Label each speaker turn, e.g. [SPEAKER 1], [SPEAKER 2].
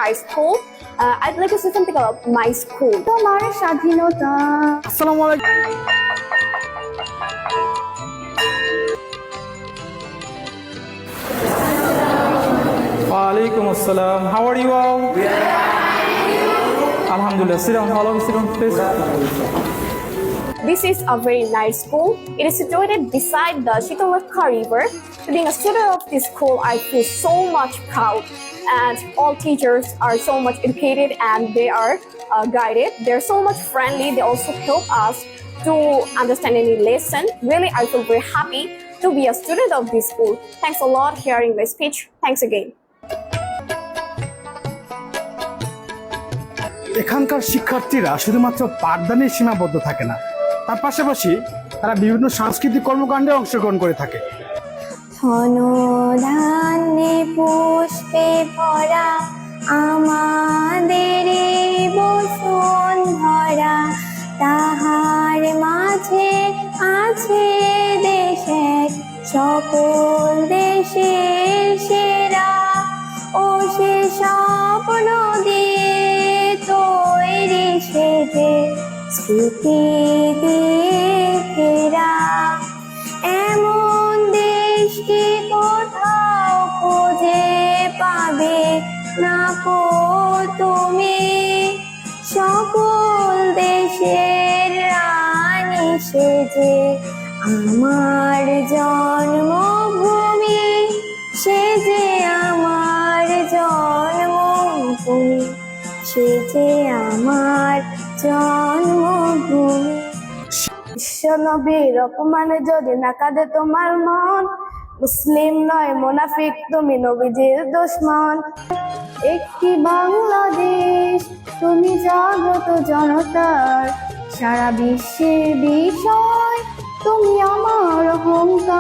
[SPEAKER 1] my school. I'd like to say something about my school. তোমার স্বাধীনতা।
[SPEAKER 2] আসসালামু আলাইকুম। Walaikum assalam. How are you all? Alhamdulillah. Sit down. All of you sit down, please.
[SPEAKER 1] This is a very nice school. It is situated beside the Shitolakha River. Being a student of this school, I feel so much proud. And all teachers are so much educated and they are guided. They're so much friendly. They also help us to understand any lesson. Really, I feel very happy to be a student of this school. Thanks a lot for hearing my speech. Thanks again.
[SPEAKER 3] এখানকার শিক্ষার্থীরা শুধুমাত্র পাঠদানে সীমাবদ্ধ থাকে না, তার পাশাপাশি তারা বিভিন্ন সাংস্কৃতিক কর্মকাণ্ডে অংশগ্রহণ করে থাকে।
[SPEAKER 4] ধনধান্যে পুষ্পে ভরা আমাদের বসুন ধরা, তাহার মাঝে আছে দেশের সকল দেশের সেরা, ও সে স্বপ্ন দিয়ে তৈরি সেজে স্মৃতি দিয়ে ফেরা। এমন দেশকে কোথাও খুঁজে পাবে না কো তুমি, সকল দেশের রানী সেজে আমার জন্মভূমি, সেজে আমার জন্মভূমি, সেজে আমার জন্মভূমি।
[SPEAKER 1] বিশ্বনবীর অপমানে যদি না কাঁদে তোমার মন, মুসলিম নয় মুনাফিক তুমি নবীজির দুশমন। একটি বাংলাদেশ তুমি জাগ্রত জনতার, সারা বিশ্বের বিষয় তুমি আমার অহংকার।